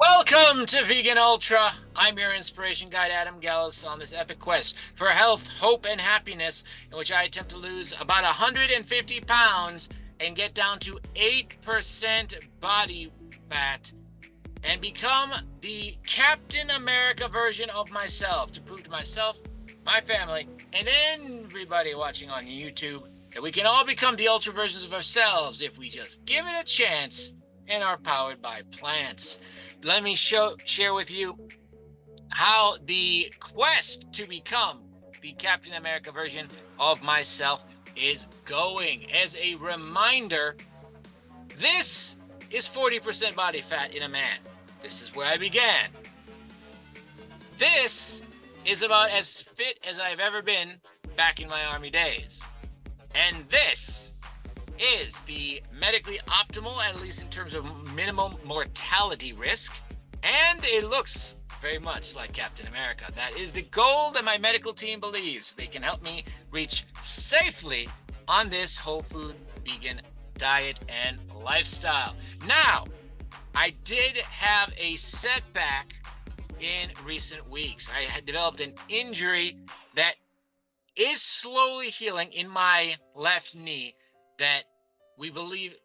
Welcome to Vegan Ultra. I'm your inspiration guide, Adam Gallus, on this epic quest for health, hope, and happiness, in which I attempt to lose about 150 pounds and get down to 8% body fat and become the Captain America version of myself to prove to myself, my family, and everybody watching on YouTube that we can all become the ultra versions of ourselves if we just give it a chance and are powered by plants. Let me share with you how the quest to become the Captain America version of myself is going. As a reminder, this is 40% body fat in a man. This is where I began. This is about as fit as I've ever been back in my Army days. And this is the medically optimal, at least in terms of minimum mortality risk, and it looks very much like Captain America. That is the goal that my medical team believes they can help me reach safely on this whole food vegan diet and lifestyle. Now, I did have a setback in recent weeks. I had developed an injury that is slowly healing in my left knee that we believe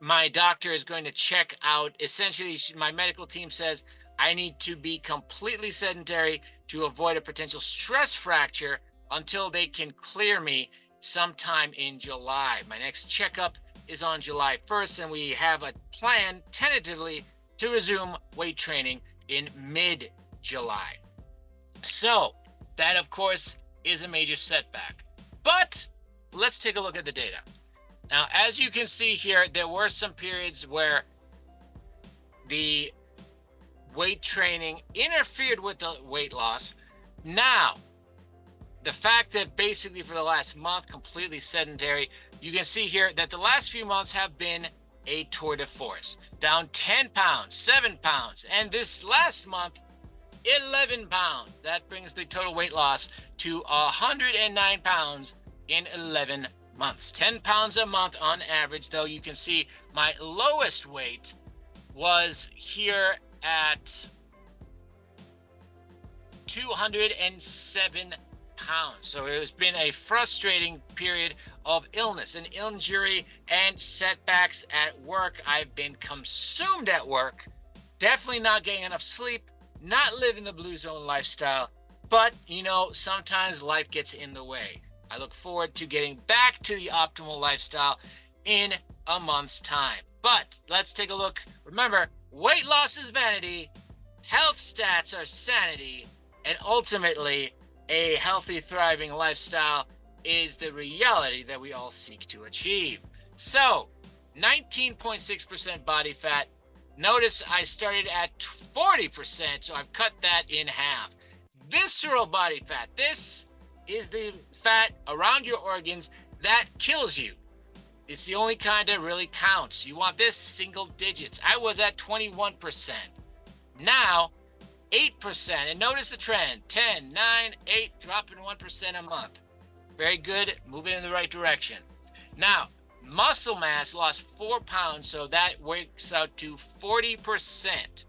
my doctor is going to check out. Essentially, my medical team says I need to be completely sedentary to avoid a potential stress fracture until they can clear me sometime in July. My next checkup is on July 1st, and we have a plan tentatively to resume weight training in mid-July. So that, of course, is a major setback. But let's take a look at the data. Now, as you can see here, there were some periods where the weight training interfered with the weight loss. Now, the fact that basically for the last month, completely sedentary, you can see here that the last few months have been a tour de force. Down 10 pounds, 7 pounds, and this last month, 11 pounds. That brings the total weight loss to 109 pounds in 11 months. 10 pounds a month on average, though you can see my lowest weight was here at 207 pounds. So it has been a frustrating period of illness and injury and setbacks at work. I've been consumed at work, definitely not getting enough sleep, not living the blue zone lifestyle, but sometimes life gets in the way. I look forward to getting back to the optimal lifestyle in a month's time. But let's take a look. Remember, weight loss is vanity, health stats are sanity, and ultimately, a healthy, thriving lifestyle is the reality that we all seek to achieve. So, 19.6% body fat. Notice I started at 40%, so I've cut that in half. Visceral body fat. This is the fat around your organs that kills you. It's the only kind that really counts. You want this single digits. I was at 21%. Now, 8%. And notice the trend. 10, 9, 8, dropping 1% a month. Very good. Moving in the right direction. Now, muscle mass lost 4 pounds, so that works out to 40%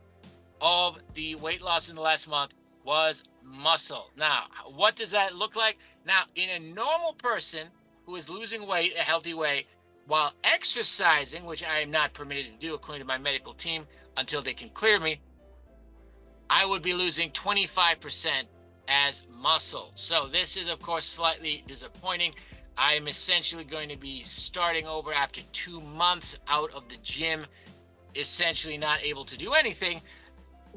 of the weight loss in the last month was muscle. Now, what does that look like? Now, in a normal person who is losing weight a healthy way while exercising, which I am not permitted to do according to my medical team until they can clear me, I would be losing 25% as muscle. So this is, of course, slightly disappointing. I'm essentially going to be starting over after 2 months out of the gym, essentially not able to do anything.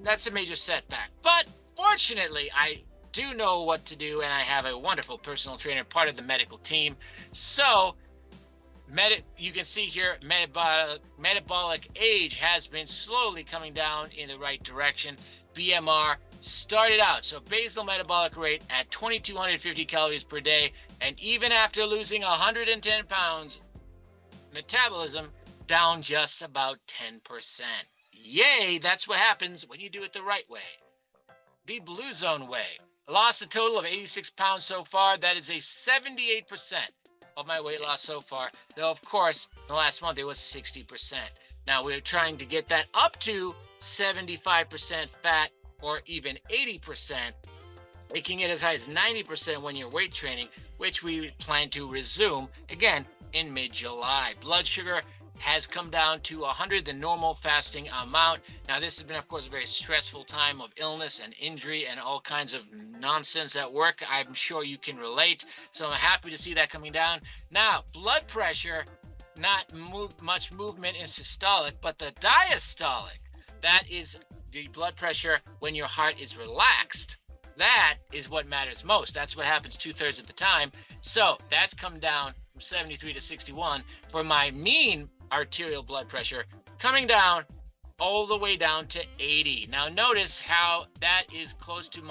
That's a major setback. But fortunately, I do know what to do, and I have a wonderful personal trainer, part of the medical team. So you can see here, metabolic age has been slowly coming down in the right direction. BMR started out, so basal metabolic rate at 2,250 calories per day, and even after losing 110 pounds, metabolism down just about 10%. Yay, that's what happens when you do it the right way. The blue zone way. Lost a total of 86 pounds so far. That is a 78% of my weight loss so far. Though, of course, in the last month, it was 60%. Now, we're trying to get that up to 75% fat, or even 80%. It can get as high as 90% when you're weight training, which we plan to resume again in mid-July. Blood sugar has come down to 100, the normal fasting amount. Now, this has been, of course, a very stressful time of illness and injury and all kinds of nonsense at work. I'm sure you can relate. So I'm happy to see that coming down. Now, blood pressure, not much movement in systolic, but the diastolic, that is the blood pressure when your heart is relaxed. That is what matters most. That's what happens 2/3 of the time. So that's come down from 73 to 61. For my mean arterial blood pressure, coming down all the way down to 80. Now notice how that is close to the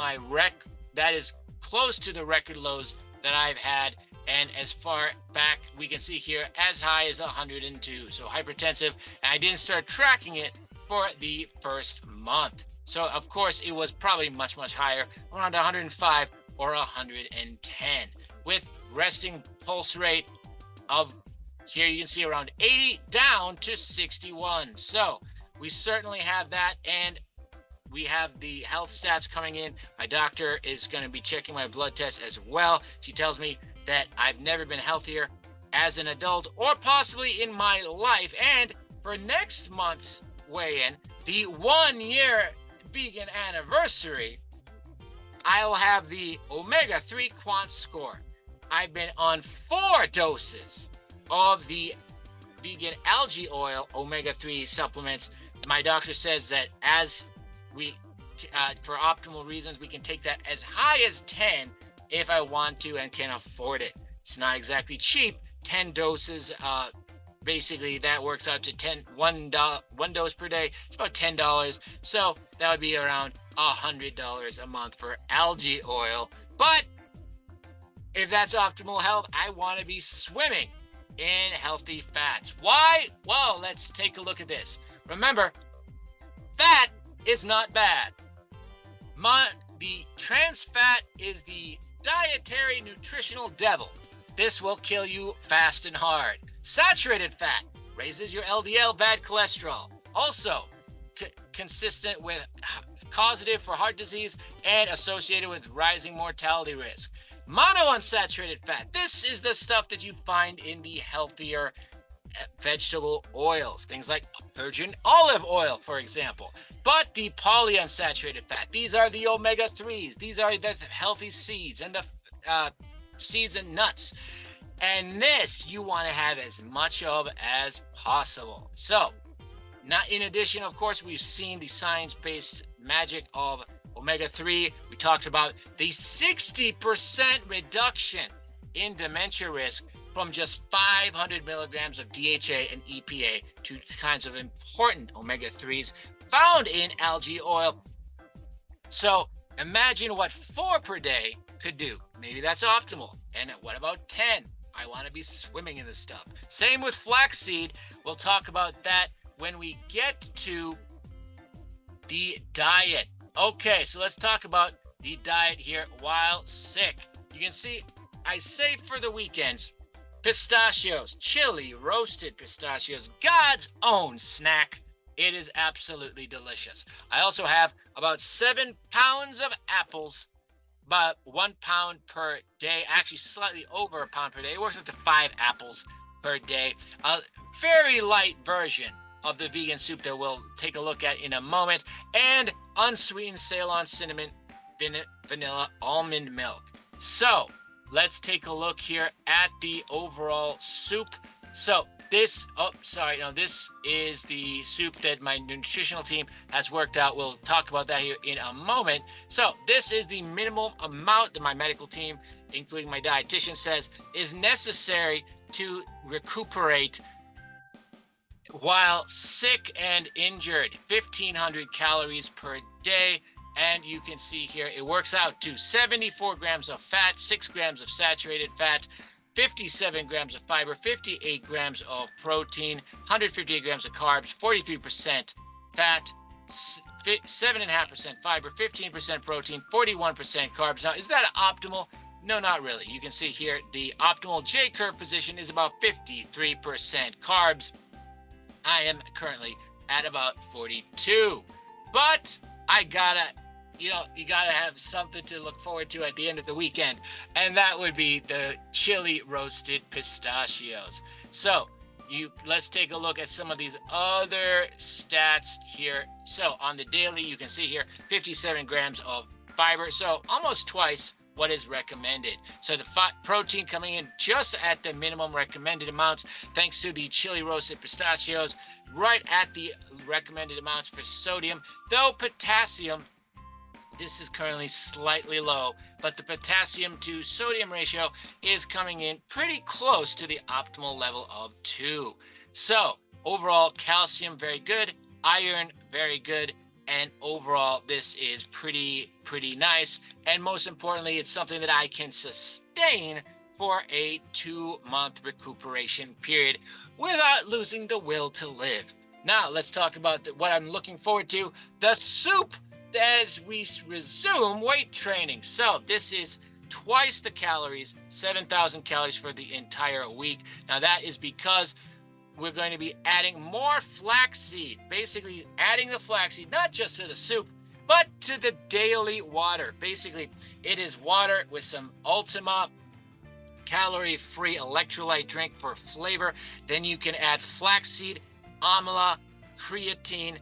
record lows that I've had, and as far back we can see here as high as 102. So hypertensive, and I didn't start tracking it for the first month. So of course it was probably much higher, around 105 or 110, with resting pulse rate of, here you can see, around 80 down to 61. So we certainly have that, and we have the health stats coming in. My doctor is going to be checking my blood tests as well. She tells me that I've never been healthier as an adult or possibly in my life. And for next month's weigh-in, the 1-year vegan anniversary, I'll have the omega-3 quant score. I've been on 4 doses of the vegan algae oil omega-3 supplements. My doctor says that as we, for optimal reasons, we can take that as high as 10 if I want to and can afford it. It's not exactly cheap. 10 doses, basically that works out to one dose per day. It's about $10. So that would be around $100 a month for algae oil. But if that's optimal health, I want to be swimming in healthy fats. Why? Well, let's take a look at this. Remember, fat is not bad. The trans fat is the dietary nutritional devil. This will kill you fast and hard. Saturated fat raises your LDL, bad cholesterol. Also, consistent with causative for heart disease and associated with rising mortality risk. Monounsaturated fat. This is the stuff that you find in the healthier vegetable oils, things like virgin olive oil, for example. But the polyunsaturated fat, these are the omega-3s. These are the healthy seeds and the seeds and nuts. And this you want to have as much of as possible. So, not in addition, of course, we've seen the science-based magic of omega-3. We talked about the 60% reduction in dementia risk from just 500 milligrams of DHA and EPA, two kinds of important omega-3s found in algae oil. So imagine what 4 per day could do. Maybe that's optimal. And what about 10? I want to be swimming in this stuff. Same with flaxseed. We'll talk about that when we get to the diet. Okay, so let's talk about the diet here while sick. You can see I saved for the weekends pistachios, chili roasted pistachios, God's own snack. It is absolutely delicious. I also have about 7 pounds of apples, about 1 pound per day, actually slightly over a pound per day. It works up to 5 apples per day. A very light version of the vegan soup that we'll take a look at in a moment, and unsweetened Ceylon cinnamon vanilla almond milk. So let's take a look here at the overall soup. So this is the soup that my nutritional team has worked out. We'll talk about that here in a moment. So this is the minimum amount that my medical team, including my dietitian, says is necessary to recuperate while sick and injured. 1,500 calories per day. And you can see here, it works out to 74 grams of fat, 6 grams of saturated fat, 57 grams of fiber, 58 grams of protein, 158 grams of carbs, 43% fat, 7.5% fiber, 15% protein, 41% carbs. Now, is that optimal? No, not really. You can see here, the optimal J-curve position is about 53% carbs. I am currently at about 42. but I gotta, you gotta have something to look forward to at the end of the weekend, and that would be the chili roasted pistachios. So let's take a look at some of these other stats here. So on the daily, you can see here 57 grams of fiber, so almost twice what is recommended. So the protein coming in just at the minimum recommended amounts, thanks to the chili roasted pistachios, right at the recommended amounts for sodium. Though potassium, this is currently slightly low, but the potassium to sodium ratio is coming in pretty close to the optimal level of 2. So overall, calcium very good, iron very good, and overall this is pretty nice. And most importantly, it's something that I can sustain for a 2-month recuperation period without losing the will to live. Now let's talk about what I'm looking forward to, the soup, as we resume weight training. So this is twice the calories, 7,000 calories for the entire week. Now that is because we're going to be adding more flaxseed, basically adding the flaxseed not just to the soup, but to the daily water. Basically, it is water with some Ultima calorie-free electrolyte drink for flavor. Then you can add flaxseed, amla, creatine,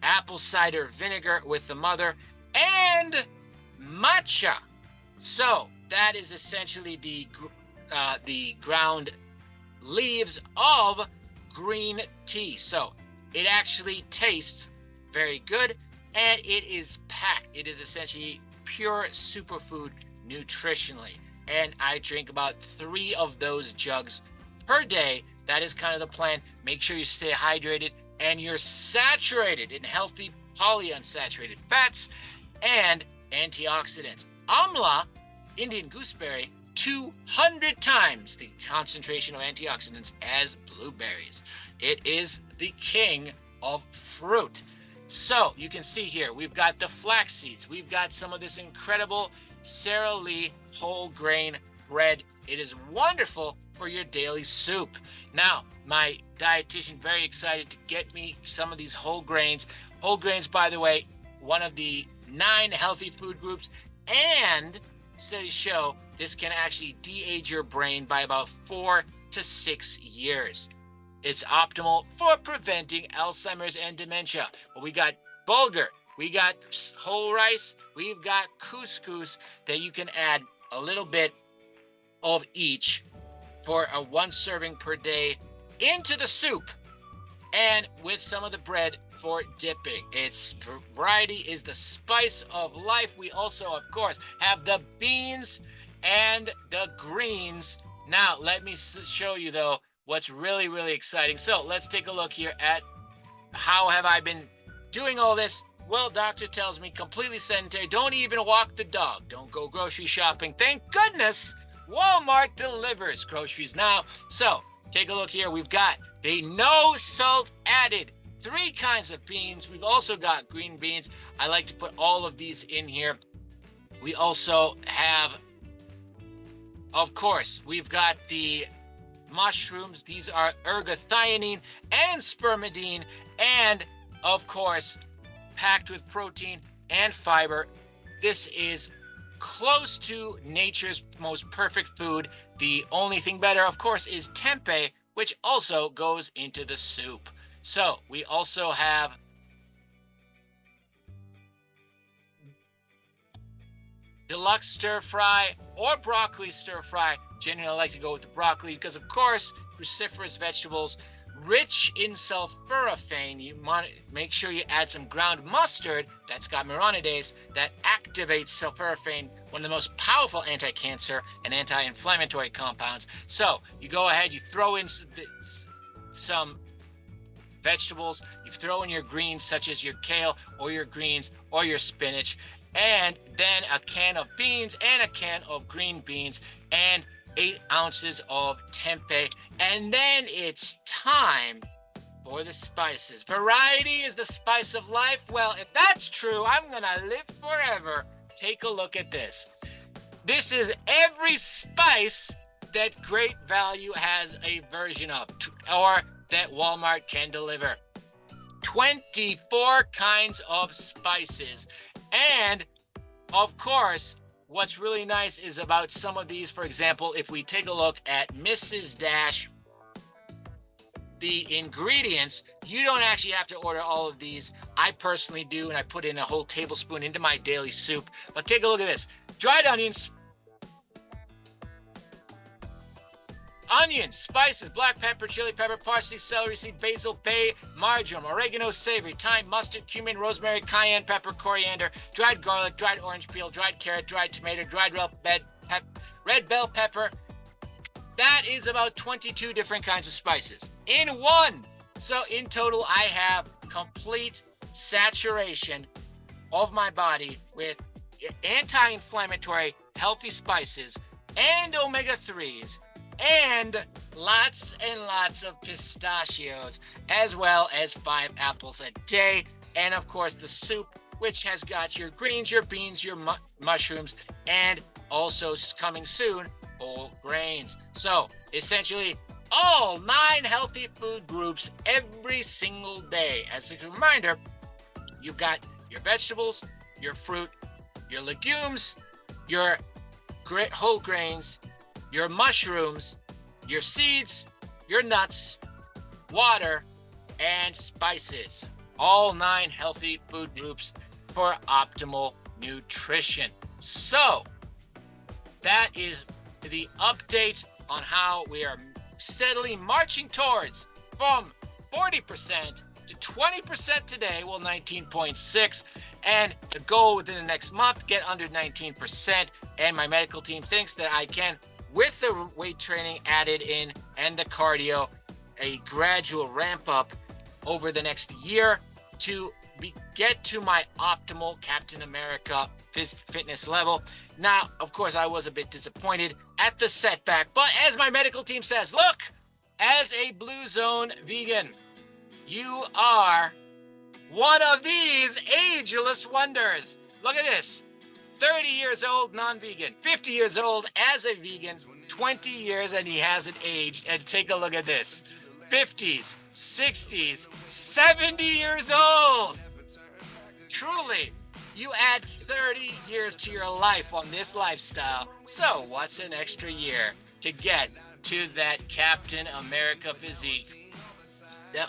apple cider vinegar with the mother, and matcha. So that is essentially the ground leaves of green tea. So it actually tastes very good, and it is packed. It is essentially pure superfood nutritionally. And I drink about 3 of those jugs per day. That is kind of the plan. Make sure you stay hydrated and you're saturated in healthy polyunsaturated fats and antioxidants. Amla, Indian gooseberry, 200 times the concentration of antioxidants as blueberries. It is the king of fruit. So you can see here, we've got the flax seeds. We've got some of this incredible Sara Lee whole grain bread. It is wonderful for your daily soup. Now, my dietitian very excited to get me some of these whole grains. Whole grains, by the way, one of the 9 healthy food groups, and studies show this can actually de-age your brain by about 4 to 6 years. It's optimal for preventing Alzheimer's and dementia. But we got bulgur, we got whole rice, we've got couscous that you can add a little bit of each for a 1 serving per day into the soup, and with some of the bread for dipping. Its variety is the spice of life. We also, of course, have the beans and the greens. Now, let me show you, though, what's really, really exciting. So let's take a look here at how have I been doing all this. Well, doctor tells me completely sedentary. Don't even walk the dog. Don't go grocery shopping. Thank goodness Walmart delivers groceries now. So take a look here. We've got the no salt added 3 kinds of beans. We've also got green beans. I like to put all of these in here. We also have, of course, we've got the mushrooms. These are ergothioneine and spermidine, and of course, packed with protein and fiber. This is close to nature's most perfect food. The only thing better, of course, is tempeh, which also goes into the soup. So we also have deluxe stir fry or broccoli stir fry. Generally, I like to go with the broccoli because, of course, cruciferous vegetables rich in sulforaphane. You want to make sure you add some ground mustard that's got myrronidase that activates sulforaphane, one of the most powerful anti-cancer and anti-inflammatory compounds. So you go ahead, you throw in some vegetables, you throw in your greens such as your kale or your greens or your spinach, and then a can of beans and a can of green beans and 8 ounces of tempeh. And then it's time for the spices. Variety is the spice of life. Well, if that's true, I'm gonna live forever. Take a look at this. This is every spice that Great Value has a version of, or that Walmart can deliver. 24 kinds of spices. And of course, what's really nice is about some of these. For example, if we take a look at Mrs. Dash, the ingredients, you don't actually have to order all of these. I personally do, and I put in a whole tablespoon into my daily soup. But take a look at this. Dried onions, spices, black pepper, chili pepper, parsley, celery seed, basil, bay, marjoram, oregano, savory, thyme, mustard, cumin, rosemary, cayenne pepper, coriander, dried garlic, dried orange peel, dried carrot, dried tomato, dried red bell pepper. That is about 22 different kinds of spices in one. So in total, I have complete saturation of my body with anti-inflammatory, healthy spices and omega-3s and lots of pistachios, as well as 5 apples a day. And of course, the soup, which has got your greens, your beans, your mushrooms, and also coming soon, whole grains. So essentially, all 9 healthy food groups every single day. As a reminder, you've got your vegetables, your fruit, your legumes, your whole grains, your mushrooms, your seeds, your nuts, water, and spices. All 9 healthy food groups for optimal nutrition. So that is the update on how we are steadily marching towards from 40% to 20% today, well, 19.6, and the goal within the next month, get under 19%. And my medical team thinks that I can, with the weight training added in and the cardio, a gradual ramp up over the next year to get to my optimal Captain America fitness level. Now, of course, I was a bit disappointed at the setback, but as my medical team says, look, as a Blue Zone vegan, you are one of these ageless wonders. Look at this. 30 years old, non-vegan, 50 years old as a vegan, 20 years and he hasn't aged. And take a look at this. 50s, 60s, 70 years old. Truly, you add 30 years to your life on this lifestyle. So what's an extra year to get to that Captain America physique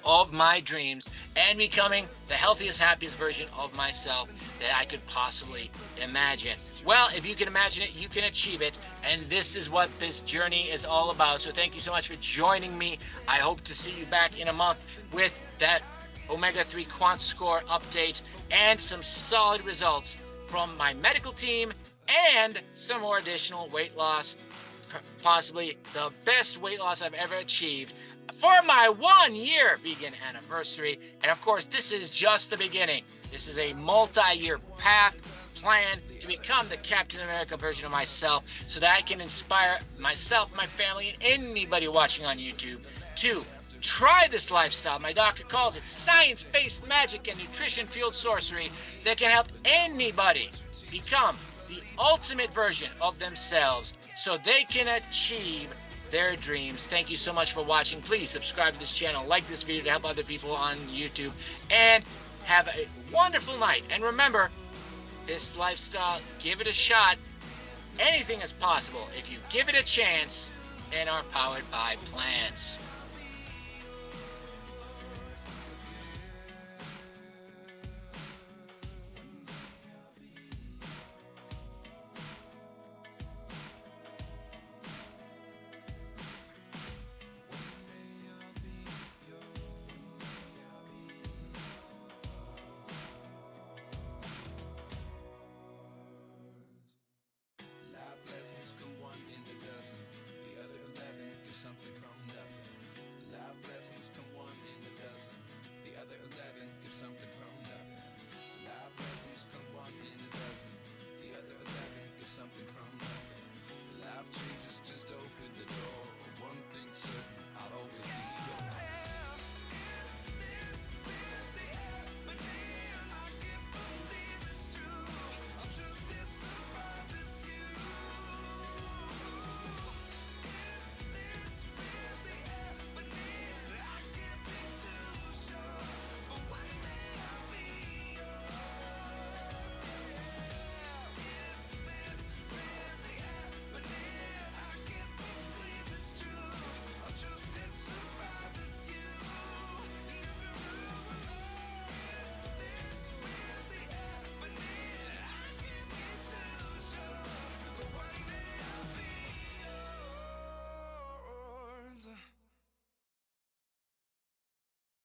of my dreams and becoming the healthiest, happiest version of myself that I could possibly imagine? Well, if you can imagine it, you can achieve it. And this is what this journey is all about. So thank you so much for joining me. I hope to see you back in a month with that omega-3 quant score update and some solid results from my medical team and some more additional weight loss, possibly the best weight loss I've ever achieved for my 1-year vegan anniversary. And of course, this is just the beginning. This is a multi-year path plan to become the Captain America version of myself so that I can inspire myself, my family, and anybody watching on YouTube to try this lifestyle. My doctor calls it science-based magic and nutrition-fueled sorcery that can help anybody become the ultimate version of themselves so they can achieve their dreams. Thank you so much for watching. Please subscribe to this channel, like this video to help other people on YouTube, and have a wonderful night. And remember, this lifestyle, give it a shot. Anything is possible if you give it a chance and are powered by plants.